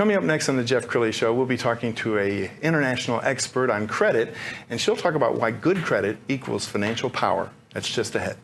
Coming up next on the Jeff Crilley Show, we'll be talking to an international expert on credit, and she'll talk about why good credit equals financial power. That's just ahead.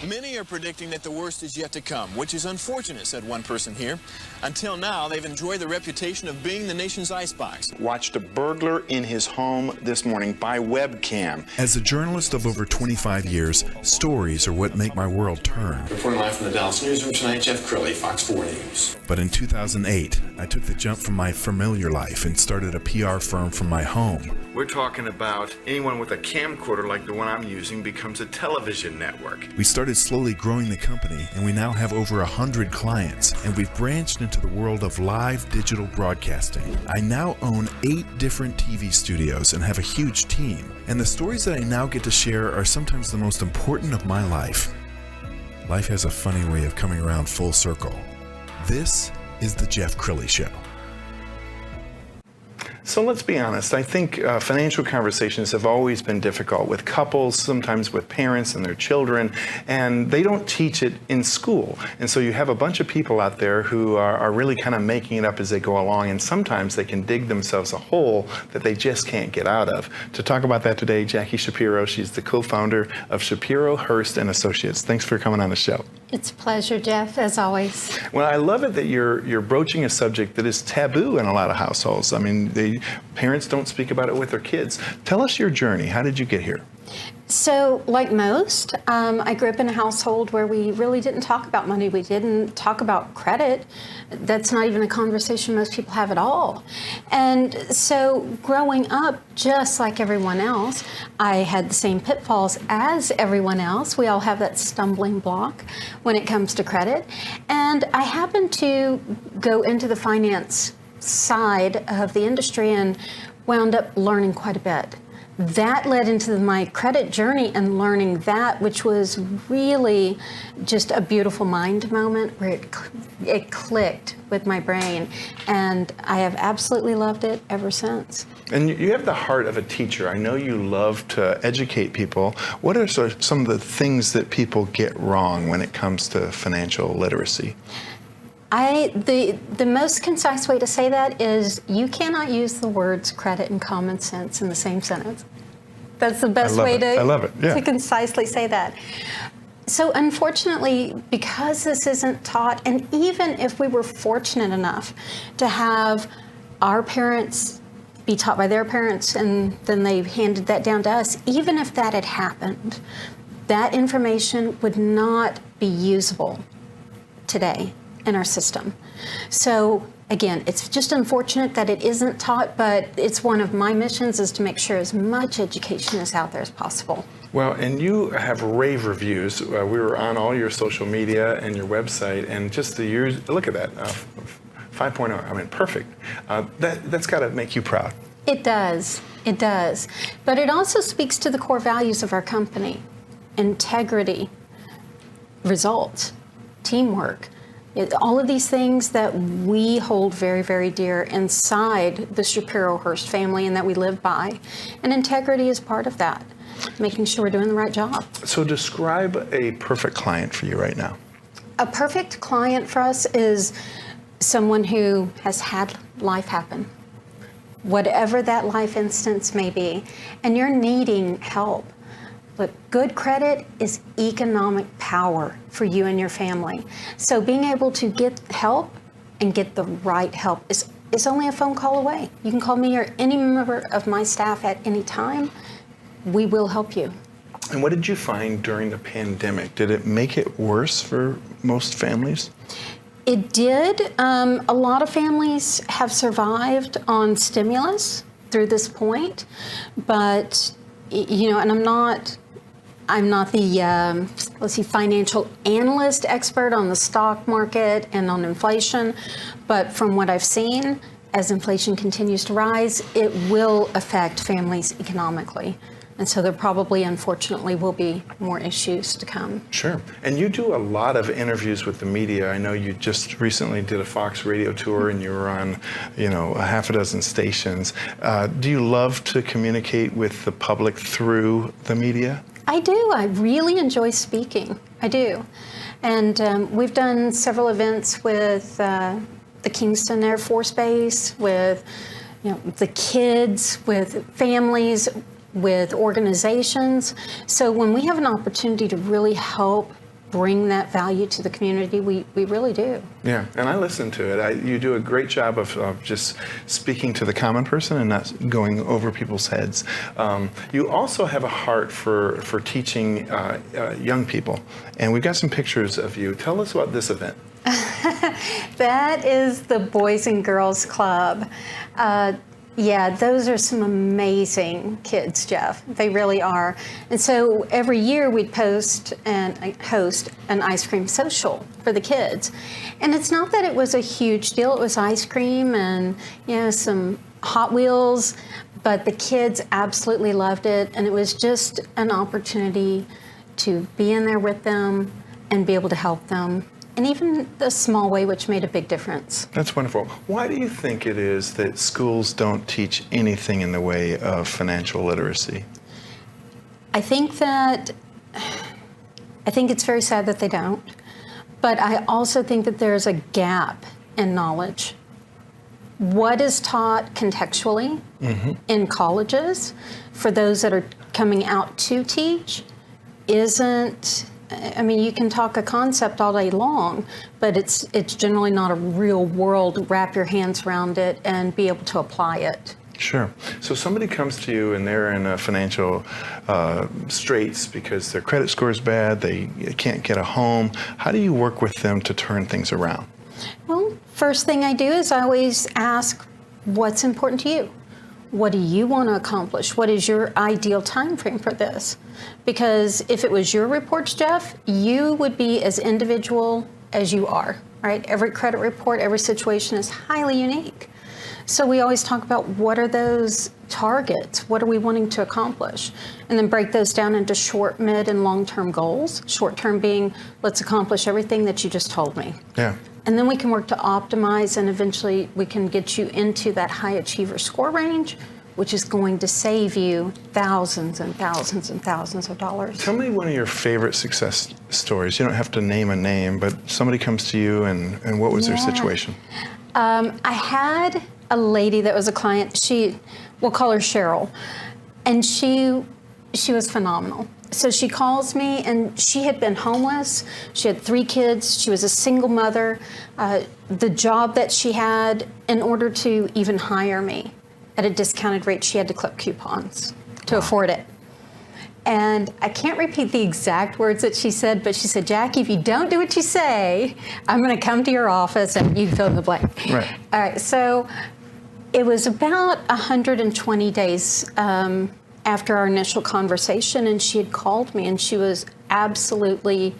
Many are predicting that the worst is yet to come, which is unfortunate, said one person here. Until now, they've enjoyed the reputation of being the nation's icebox. Watched a burglar in his home this morning by webcam. As a journalist of over 25 years, stories are what make my world turn. Reporting live from the Dallas newsroom tonight, Jeff Crilley, Fox 4 News. But in 2008, I took the jump from my familiar life and started a PR firm from my home. We're talking about anyone with a camcorder like the one I'm using becomes a television network. We started slowly growing the company, and we now have over 100 clients, and we've branched into the world of live digital broadcasting. I now own 8 different TV studios and have a huge team, and the stories that I now get to share are sometimes the most important of my life. Life has a funny way of coming around full circle. This is the Jeff Crilley Show. So let's be honest, I think financial conversations have always been difficult with couples, sometimes with parents and their children, and they don't teach it in school. And so you have a bunch of people out there who are really kind of making it up as they go along, and sometimes they can dig themselves a hole that they just can't get out of. To talk about that today, Jackie Shapiro, she's the co-founder of Shapiro Hurst and Associates. Thanks for coming on the show. It's a pleasure, Jeff, as always. Well, I love it that you're broaching a subject that is taboo in a lot of households. I mean, parents don't speak about it with their kids. Tell us your journey. How did you get here? So, like most, I grew up in a household where we really didn't talk about money. We didn't talk about credit. That's not even a conversation most people have at all. And so, growing up, just like everyone else, I had the same pitfalls as everyone else. We all have that stumbling block when it comes to credit. And I happened to go into the finance side of the industry and wound up learning quite a bit. That led into my credit journey and learning that, which was really just a beautiful mind moment where it clicked with my brain, and I have absolutely loved it ever since. And you have the heart of a teacher. I know you love to educate people. What are some of the things that people get wrong when it comes to financial literacy? The most concise way to say that is you cannot use the words credit and common sense in the same sentence. That's the best way to concisely say that. So unfortunately, because this isn't taught, and even if we were fortunate enough to have our parents be taught by their parents and then they handed that down to us, even if that had happened, that information would not be usable today in our system. So again, it's just unfortunate that it isn't taught, but it's one of my missions is to make sure as much education is out there as possible. Well, and you have rave reviews. We were on all your social media and your website, and just the years, look at that, 5.0, I mean, perfect. That's got to make you proud. It does, But it also speaks to the core values of our company: integrity, results, teamwork. All of these things that we hold very, very dear inside the Shapiro Hurst family and that we live by. And integrity is part of that, making sure we're doing the right job. So describe a perfect client for you right now. A perfect client for us is someone who has had life happen, whatever that life instance may be, and you're needing help. But good credit is economic power for you and your family. So being able to get help and get the right help is only a phone call away. You can call me or any member of my staff at any time. We will help you. And what did you find during the pandemic? Did it make it worse for most families? It did. A lot of families have survived on stimulus through this point, but and I'm not the financial analyst expert on the stock market and on inflation, but from what I've seen, as inflation continues to rise, it will affect families economically. And so there probably, unfortunately, will be more issues to come. Sure. And you do a lot of interviews with the media. I know you just recently did a Fox radio tour and you were on, a half a dozen stations. Do you love to communicate with the public through the media? I do. I really enjoy speaking. I do. And we've done several events with the Kingston Air Force Base, with the kids, with families, with organizations. So when we have an opportunity to really help bring that value to the community, we really do. Yeah, and I listen to it. You do a great job of just speaking to the common person and not going over people's heads. You also have a heart for teaching young people, and we've got some pictures of you. Tell us about this event. That is the Boys and Girls Club. Yeah, those are some amazing kids, Jeff. They really are. And so every year we'd host an ice cream social for the kids. And it's not that it was a huge deal. It was ice cream and some Hot Wheels, but the kids absolutely loved it. And it was just an opportunity to be in there with them and be able to help them. And even the small way, which made a big difference. That's wonderful. Why do you think it is that schools don't teach anything in the way of financial literacy? I think it's very sad that they don't. But I also think that there's a gap in knowledge. What is taught contextually in colleges for those that are coming out to teach isn't. I mean, you can talk a concept all day long, but it's generally not a real world, wrap your hands around it and be able to apply it. Sure. So somebody comes to you and they're in a financial straits because their credit score is bad, they can't get a home. How do you work with them to turn things around? Well, first thing I do is I always ask, what's important to you? What do you want to accomplish? What is your ideal time frame for this? Because if it was your reports, Jeff, you would be as individual as you are, right? Every credit report, every situation is highly unique. So we always talk about what are those targets? What are we wanting to accomplish? And then break those down into short, mid, and long-term goals. Short-term being, let's accomplish everything that you just told me. Yeah. And then we can work to optimize, and eventually we can get you into that high achiever score range, which is going to save you thousands and thousands and thousands of dollars. Tell me one of your favorite success stories. You don't have to name a name, but somebody comes to you and what was their situation? I had a lady that was a client. We'll call her Cheryl, and she was phenomenal. So she calls me, and she had been homeless. She had 3 kids. She was a single mother. The job that she had, in order to even hire me at a discounted rate, she had to clip coupons to afford it. And I can't repeat the exact words that she said, but she said, Jackie, if you don't do what you say, I'm going to come to your office and you can fill in the blank. Right. All right. So it was about 120 days after our initial conversation, and she had called me, and she was absolutely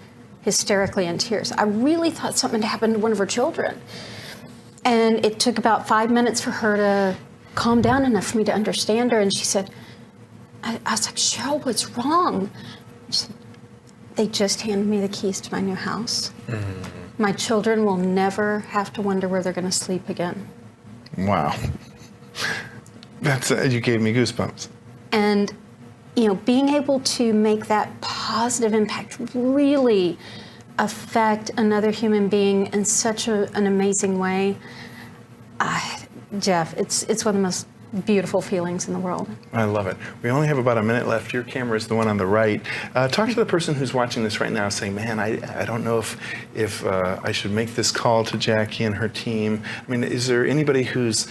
hysterically in tears. I really thought something had happened to one of her children. And it took about 5 minutes for her to calm down enough for me to understand her. And she said, I was like, Cheryl, what's wrong? She said, they just handed me the keys to my new house. My children will never have to wonder where they're going to sleep again. Wow. You gave me goosebumps. And, being able to make that positive impact really affect another human being in such an amazing way, Jeff, it's one of the most beautiful feelings in the world. I love it. We only have about a minute left. Your camera is the one on the right. Talk to the person who's watching this right now saying, man, I don't know if I should make this call to Jackie and her team. I mean, is there anybody who's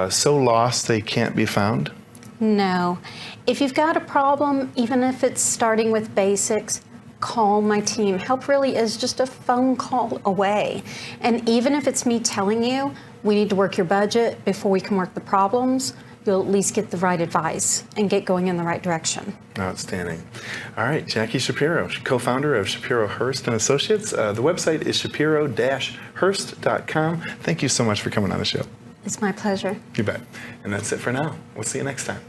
so lost they can't be found? No. If you've got a problem, even if it's starting with basics, call my team. Help really is just a phone call away. And even if it's me telling you, we need to work your budget before we can work the problems, you'll at least get the right advice and get going in the right direction. Outstanding. All right, Jackie Shapiro, co-founder of Shapiro Hurst and Associates. The website is shapiro-hurst.com. Thank you so much for coming on the show. It's my pleasure. You bet. And that's it for now. We'll see you next time.